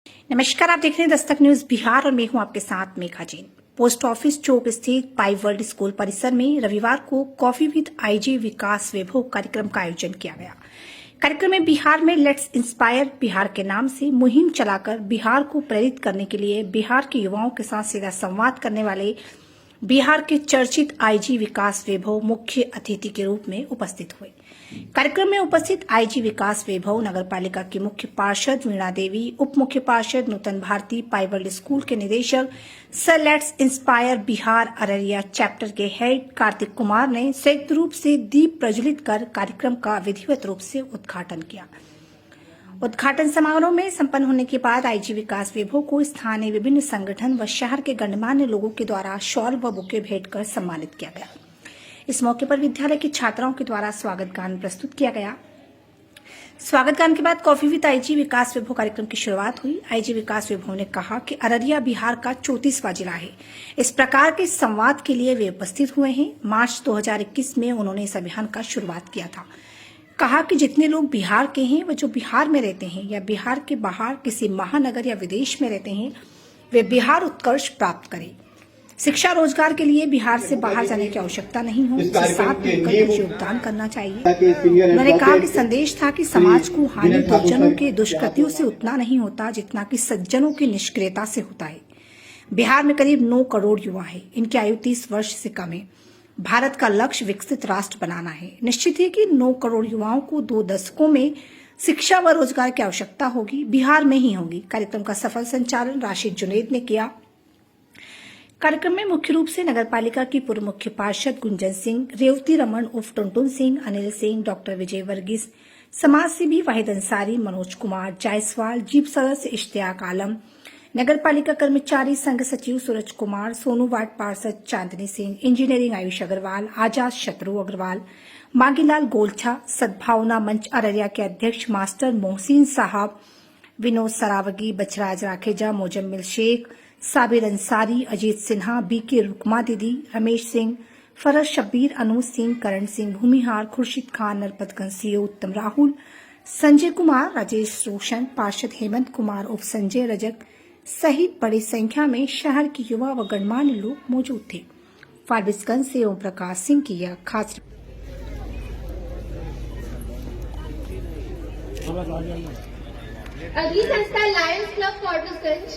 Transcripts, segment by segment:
नमस्कार, आप देख रहे हैं दस्तक न्यूज बिहार और मैं हूं आपके साथ मेघा जैन। पोस्ट ऑफिस चौक स्थित पाई वर्ल्ड स्कूल परिसर में रविवार को कॉफी विद आईजी विकास वैभव कार्यक्रम का आयोजन किया गया। कार्यक्रम में बिहार में लेट्स इंस्पायर बिहार के नाम से मुहिम चलाकर बिहार को प्रेरित करने के लिए बिहार के युवाओं के साथ सीधा संवाद करने वाले बिहार के चर्चित आईजी विकास वैभव मुख्य अतिथि के रूप में उपस्थित हुए। कार्यक्रम में उपस्थित आईजी विकास वैभव नगरपालिका की मुख्य पार्षद वीणा देवी, उप मुख्य पार्षद नूतन भारती, पाई वर्ल्ड स्कूल के निदेशक sir let's inspire Bihar Araria chapter के हेड कार्तिक कुमार ने संयुक्त रूप से दीप प्रज्वलित कर कार्यक्रम का विधिवत रूप से उद्घाटन किया। उद्घाटन समारोह में संपन्न होने के बाद आईजी विकास वैभव को स्थानीय विभिन्न संगठन व शहर के गणमान्य लोगों के द्वारा शॉल व बुके भेंट कर सम्मानित किया गया। इस मौके पर विद्यालय की छात्राओं के द्वारा स्वागत गान प्रस्तुत किया गया। स्वागत गान के बाद कॉफी विद आईजी विकास वैभव कार्यक्रम की शुरुआत हुई। आईजी विकास वैभव ने कहा कि अररिया बिहार का 34वां जिला है। इस प्रकार के संवाद के लिए वे उपस्थित हुए हैं। मार्च 2021 में उन्होंने इस अभियान का शुरुआत किया था। कहा कि जितने लोग बिहार के हैं व जो बिहार में रहते हैं या बिहार के बाहर किसी महानगर या विदेश में रहते हैं, वे बिहार उत्कर्ष प्राप्त करें। शिक्षा रोजगार के लिए बिहार से बाहर जाने की आवश्यकता नहीं हो, साथ मिलकर कुछ योगदान करना चाहिए। उन्होंने कहा कि संदेश था कि समाज को हानि दुर्जनों के दुष्कृत्यों से उतना नहीं होता जितना कि सज्जनों की निष्क्रियता से होता है। बिहार में करीब 9 करोड़ युवा है। इनकी आयु 30 वर्ष से कम है। भारत का लक्ष्य विकसित राष्ट्र बनाना है। निश्चित है कि 9 करोड़ युवाओं को 2 दशकों में शिक्षा व रोजगार की आवश्यकता होगी, बिहार में ही होगी। कार्यक्रम का सफल संचालन राशिद जुनैद ने किया। कार्यक्रम में मुख्य रूप से नगरपालिका की पूर्व मुख्य पार्षद गुंजन सिंह, रेवती रमन उर्फ टुनटुन सिंह, अनिल सिंह, डॉक्टर विजय वर्गीस, समाज सेवी वाहिद अंसारी, मनोज कुमार जायसवाल, जीप सदस्य इश्तियाक आलम, नगरपालिका कर्मचारी संघ सचिव सूरज कुमार, सोनू वार्ड पार्षद चांदनी सिंह, इंजीनियरिंग आयुष अग्रवाल, आजाद शत्रु अग्रवाल, मांगीलाल गोलछा, सद्भावना मंच अररिया के अध्यक्ष मास्टर मोहसिन साहब, विनोद सरावगी, बचराज राखेजा, मोजम्मिल शेख, साबिर अंसारी, अजीत सिन्हा, बीके रुकमा दीदी, रमेश सिंह, फरज शब्बीर, अनूज सिंह, करण सिंह भूमिहार, खुर्शीद खान, नरपतगंज सीओ उत्तम राहुल, संजय कुमार, राजेश रोशन, पार्षद हेमंत कुमार उर्फ संजय रजक सहित बड़ी संख्या में शहर के युवा व गणमान्य लोग मौजूद थे। फारबिसगंज से ओम प्रकाश सिंह की यह खास। अगली संस्था लायंस क्लब फारबिसगंज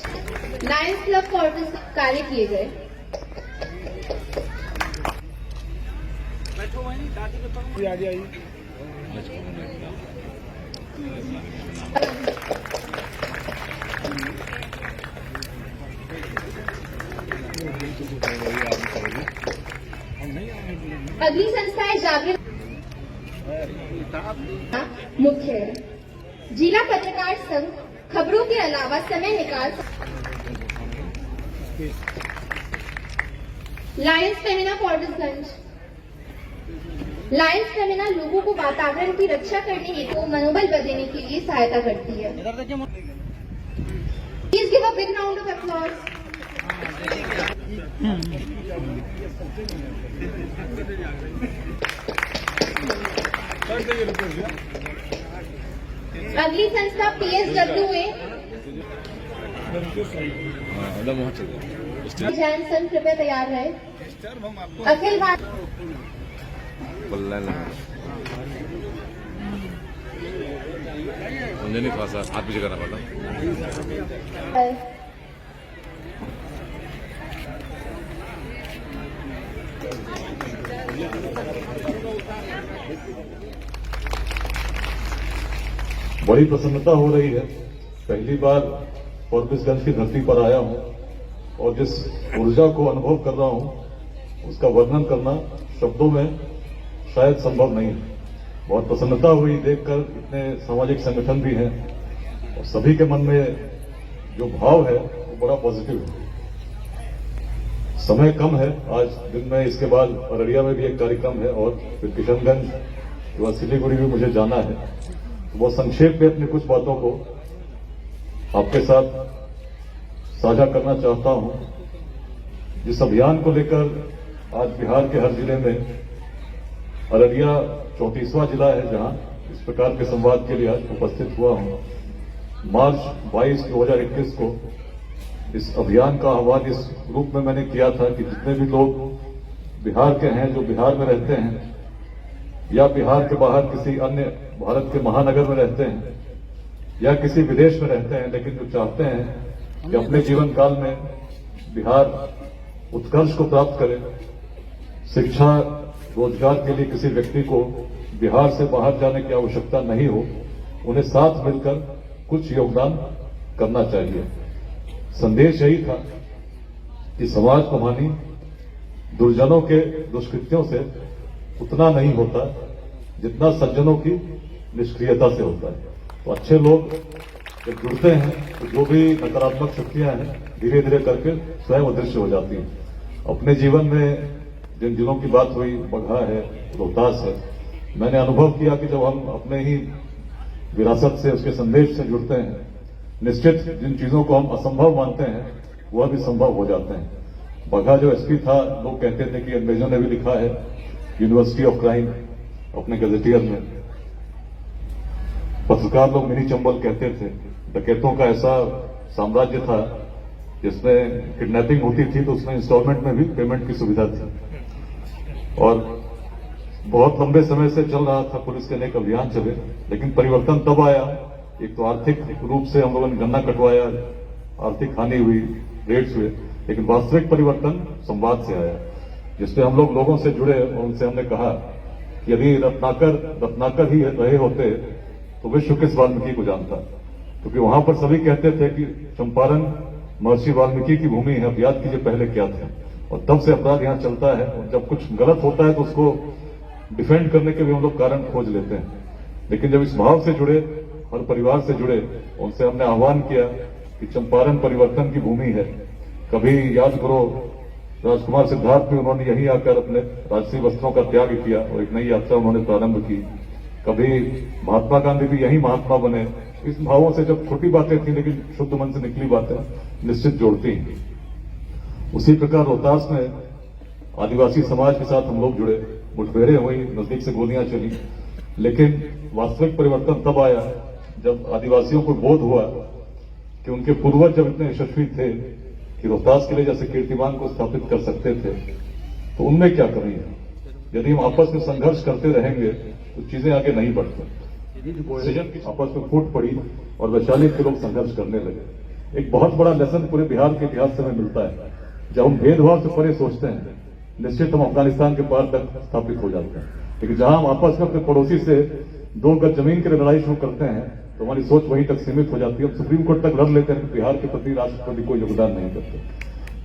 कार्य किए गए। अगली संस्था है जागृत मुख्य है। जिला पत्रकार संघ खबरों के अलावा समय निकाल लायंस फेमिना फारबिसगंज। लायंस फेमिना लोगों को वातावरण की रक्षा करने हेतु मनोबल देने के लिए सहायता करती है। Please give a big round of applause. अगली संस्था PSW है। जैन संघ कृपया तैयार रहे। अखिल मुझे नहीं खासा हाथ पीछे करना पड़ता। बड़ी प्रसन्नता हो रही है। पहली बार फारबिसगंज की धरती पर आया हूं और जिस ऊर्जा को अनुभव कर रहा हूं उसका वर्णन करना शब्दों में शायद संभव नहीं है। बहुत प्रसन्नता हुई देखकर, इतने सामाजिक संगठन भी हैं और सभी के मन में जो भाव है वो बड़ा पॉजिटिव है। समय कम है, आज दिन में इसके बाद अररिया में भी एक कार्यक्रम है और फिर किशनगंज व सिलीगुड़ी भी मुझे जाना है। वो संक्षेप में अपनी कुछ बातों को आपके साथ साझा करना चाहता हूं। जिस अभियान को लेकर आज बिहार के हर जिले में अररिया 34वां जिला है जहां इस प्रकार के संवाद के लिए आज उपस्थित हुआ हूं। मार्च 22 2021 को इस अभियान का आह्वान इस रूप में मैंने किया था कि जितने भी लोग बिहार के हैं, जो बिहार में रहते हैं या बिहार के बाहर किसी अन्य भारत के महानगर में रहते हैं या किसी विदेश में रहते हैं, लेकिन जो चाहते हैं कि अपने जीवन काल में बिहार उत्कर्ष को प्राप्त करे, शिक्षा रोजगार के लिए किसी व्यक्ति को बिहार से बाहर जाने की आवश्यकता नहीं हो, उन्हें साथ मिलकर कुछ योगदान करना चाहिए। संदेश यही था कि समाज को हानि दुर्जनों के दुष्कृत्यों से उतना नहीं होता जितना सज्जनों की निष्क्रियता से होता है। तो अच्छे लोग जब जुड़ते हैं तो जो भी नकारात्मक शक्तियां हैं धीरे धीरे करके स्वयं अदृश्य हो जाती हैं। अपने जीवन में जिन जिलों की बात हुई, बगहा है, रोहतास है, मैंने अनुभव किया कि जब हम अपने ही विरासत से, उसके संदेश से जुड़ते हैं, निश्चित जिन चीजों को हम असंभव मानते हैं वह भी संभव हो जाते हैं। बगहा जो एसपी था, लोग कहते थे कि अंग्रेजों ने भी लिखा है यूनिवर्सिटी ऑफ क्राइम अपने गजेटियर में। पत्रकार लोग मिनी चंबल कहते थे। डकैतों का ऐसा साम्राज्य था जिसमें किडनैपिंग होती थी तो उसमें इंस्टॉलमेंट में भी पेमेंट की सुविधा थी। और बहुत लंबे समय से चल रहा था, पुलिस के अनेक अभियान चले, लेकिन परिवर्तन तब आया, एक तो आर्थिक रूप से हम लोगों ने गन्ना कटवाया, आर्थिक हानि हुई, रेट्स हुए, लेकिन वास्तविक परिवर्तन संवाद से आया, जिसमें हम लोग लोगों से जुड़े और उनसे हमने कहा कि यदि रत्नाकर ही रहे होते तो विश्व किस वाल्मीकि को जानता, क्योंकि वहां पर सभी कहते थे कि चंपारण महर्षि वाल्मीकि की भूमि है, अब याद कीजिए पहले क्या था। और तब से अपराध यहां चलता है, और जब कुछ गलत होता है तो उसको डिफेंड करने के भी हम लोग कारण खोज लेते हैं। लेकिन जब इस भाव से जुड़े, हर परिवार से जुड़े, उनसे हमने आह्वान किया कि चंपारण परिवर्तन की भूमि है। कभी याद करो, राजकुमार सिद्धार्थ भी उन्होंने यहीं आकर अपने राजसी वस्त्रों का त्याग किया और एक नई यात्रा उन्होंने प्रारंभ की। कभी महात्मा गांधी भी यही महात्मा बने। इस भावों से जब छोटी बातें थी लेकिन शुद्ध मन से निकली बातें निश्चित जोड़ती हैं। उसी प्रकार रोहतास में आदिवासी समाज के साथ हम लोग जुड़े, मुठभेड़ें हुई, नजदीक से गोलियां चली, लेकिन वास्तविक परिवर्तन तब आया जब आदिवासियों को बोध हुआ कि उनके पूर्वज जब इतने यशस्वी थे कि रोहतास के लिए जैसे कीर्तिमान को स्थापित कर सकते थे, तो उनमें क्या कमी है। यदि हम आपस में संघर्ष करते रहेंगे तो चीजें आगे नहीं बढ़ती। सृजन की आपस में फूट पड़ी और वैशाली के लोग संघर्ष करने लगे। एक बहुत बड़ा लेसन पूरे बिहार के इतिहास से हमें मिलता है। जब हम भेदभाव से परे सोचते हैं, निश्चित हम अफगानिस्तान के पार तक स्थापित हो जाते हैं, लेकिन जहां हम आपस में अपने पड़ोसी से 2 गज जमीन के लिए लड़ाई शुरू करते हैं तो हमारी सोच वहीं तक सीमित हो जाती है। हम सुप्रीम कोर्ट तक लड़ लेते हैं, बिहार के प्रति राष्ट्रपति कोई योगदान नहीं करते।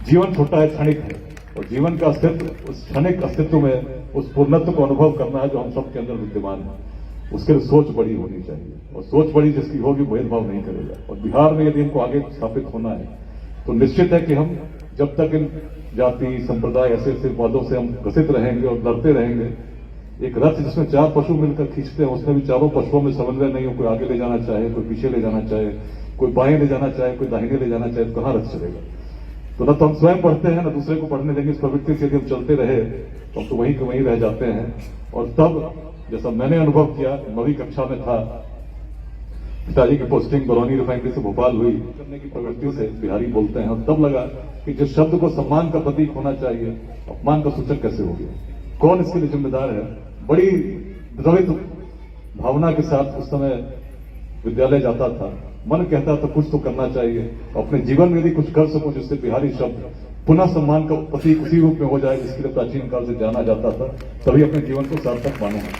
जीवन छोटा है, क्षणिक है, और जीवन का अस्तित्व उस क्षणिक अस्तित्व में उस पूर्णत्व को अनुभव करना है जो हम सबके अंदर विद्यमान है। उसके लिए सोच बड़ी होनी चाहिए, और सोच बड़ी जिसकी होगी भेदभाव नहीं करेगा। और बिहार में यदि इनको आगे स्थापित होना है तो निश्चित है कि हम जब तक इन जाति संप्रदाय ऐसे वादों से हम ग्रसित रहेंगे और लड़ते रहेंगे, एक रथ जिसमें 4 पशु मिलकर खींचते हैं, उसमें भी चारों पशुओं में समन्वय नहीं हो, कोई आगे ले जाना चाहे, कोई पीछे ले जाना चाहे, कोई बाएं ले जाना चाहे, कोई दाहिने ले जाना चाहे, तो कहां रथ चलेगा। तो न तो हम स्वयं पढ़ते हैं, न दूसरे को पढ़ने देंगे। इस प्रवृत्ति से यदि हम चलते रहे तो हम तो वहीं के वहीं रह जाते हैं। और तब जैसा मैंने अनुभव किया, 9वीं कक्षा में था, पिताजी की पोस्टिंग बरौनी रिफाइनरी से भोपाल हुई, करने की प्रवृत्ति से बिहारी बोलते हैं, और तब लगा कि जिस शब्द को सम्मान का प्रतीक होना चाहिए, अपमान का सूचक कैसे हो गया, कौन इसके लिए जिम्मेदार है। बड़ी द्रवित भावना के साथ उस समय विद्यालय जाता था, मन कहता था कुछ तो करना चाहिए, अपने जीवन में भी कुछ कर सकूं जिससे बिहारी शब्द पुनः सम्मान का प्रतीक उसी रूप में हो जाए जिसके लिए प्राचीन काल से जाना जाता था। तभी अपने जीवन को सार्थक मानूंगा।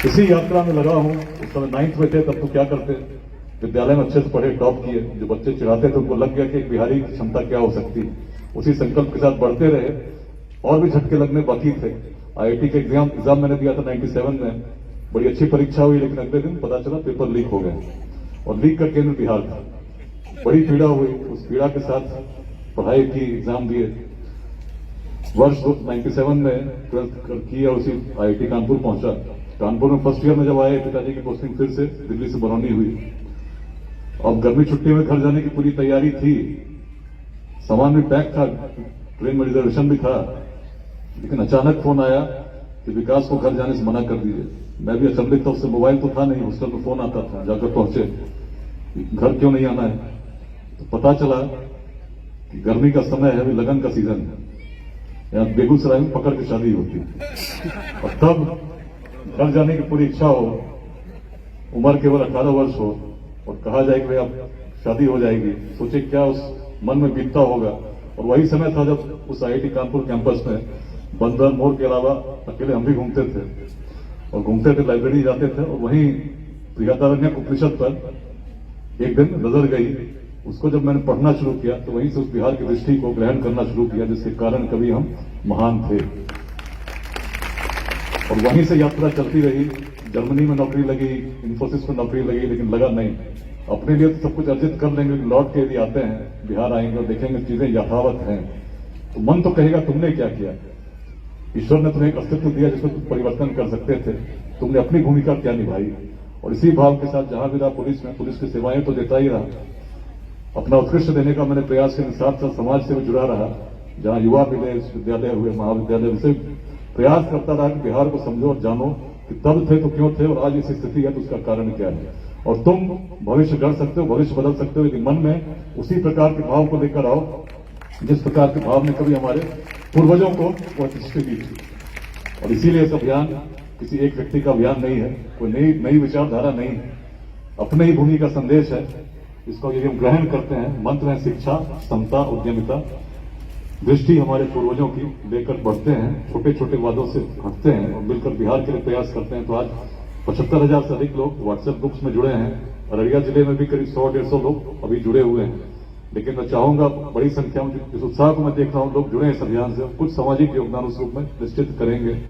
इसी यात्रा में लगा हूं। उस समय 9th में थे, तब तो क्या करते, विद्यालय में अच्छे से पढ़े, टॉप किए। जो बच्चे चिढ़ाते थे उनको लग गया कि एक बिहारी की क्षमता क्या हो सकती है। उसी संकल्प के साथ बढ़ते रहे, और भी झटके लगने बाकी थे। IIT के एग्जाम मैंने दिया था 97 में, बड़ी अच्छी परीक्षा हुई, लेकिन अगले दिन पता चला पेपर लीक हो गए, और लीक का केंद्र बिहार था। बड़ी पीड़ा हुई। उस पीड़ा के साथ पढ़ाई की, एग्जाम दिए। वर्ष 97 में 12th की और उसी IIT कानपुर पहुंचा। कानपुर में फर्स्ट ईयर में जब आए, पिताजी की पोस्टिंग फिर से दिल्ली से बरौनी हुई। अब गर्मी छुट्टी में घर जाने की पूरी तैयारी थी, सामान भी पैक था, ट्रेन में रिजर्वेशन भी था, लेकिन अचानक फोन आया कि विकास को घर जाने से मना कर दीजिए। मैं भी अचंभित था, उससे मोबाइल तो था नहीं, हॉस्टल में फोन आता था, जाकर पहुंचे कि घर क्यों नहीं आना है, तो पता चला कि गर्मी का समय है, अभी लगन का सीजन है, यहाँ बेगूसराय में पकड़ की शादी होती है और तब घर जाने की पूरी इच्छा हो, उम्र केवल 18 वर्ष हो और कहा जाए कि भाई अब शादी हो जाएगी, सोचे क्या उस मन में बीतता होगा। और वही समय था जब उस IIT कानपुर कैंपस में बंदर मोर के अलावा अकेले हम भी घूमते थे और घूमते थे, लाइब्रेरी जाते थे और वहीं प्रियदारण्यक उपनिषद पर एक दिन नजर गई। उसको जब मैंने पढ़ना शुरू किया तो वहीं से उस बिहार की दृष्टि को ग्रहण करना शुरू किया, जिसके कारण कभी हम महान थे। और वहीं से यात्रा चलती रही। जर्मनी में नौकरी लगी, इंफोसिस में नौकरी लगी, लेकिन लगा नहीं। अपने लिए तो सब कुछ अर्जित कर लेंगे, लेकिन लौट के यदि आते हैं, बिहार आएंगे और देखेंगे चीजें यथावत हैं, तो मन तो कहेगा तुमने क्या किया। ईश्वर ने तुम्हें एक अस्तित्व दिया जिसमें तुम परिवर्तन कर सकते थे, तुमने अपनी भूमिका क्या निभाई। और इसी भाव के साथ जहां भी रहा पुलिस में, पुलिस की सेवाएं तो देता ही रहा, अपना उत्कृष्ट देने का मैंने प्रयास के साथ साथ समाज से भी जुड़ा रहा। जहां युवा मिले, विश्वविद्यालय हुए, महाविद्यालय से प्रयास करता रहा कि बिहार को समझो और जानो कि तब थे तो क्यों थे और आज ऐसी स्थिति है तो उसका कारण क्या है। और तुम भविष्य गढ़ सकते हो, भविष्य बदल सकते हो यदि मन में उसी प्रकार के भाव को लेकर आओ जिस प्रकार के भाव ने कभी हमारे पूर्वजों को वह दृष्टि दी थी। और इसीलिए इस अभियान किसी एक व्यक्ति का अभियान नहीं है, कोई नई विचारधारा नहीं है, अपने ही भूमि का संदेश है। इसको यदि हम ग्रहण करते हैं, मंत्र है शिक्षा, समता, उद्यमिता, दृष्टि हमारे पूर्वजों की लेकर बढ़ते हैं, छोटे छोटे वादों से हटते हैं और मिलकर बिहार के लिए प्रयास करते हैं। तो आज 75,000 से अधिक लोग व्हाट्सएप ग्रुप्स में जुड़े हैं। अररिया जिले में भी करीब 100-150 लोग अभी जुड़े हुए हैं। लेकिन मैं चाहूंगा बड़ी संख्या में, जिस उत्साह को मैं देख रहा हूं, लोग जुड़े हैं इस अभियान से, कुछ सामाजिक योगदान उस रूप में निश्चित करेंगे।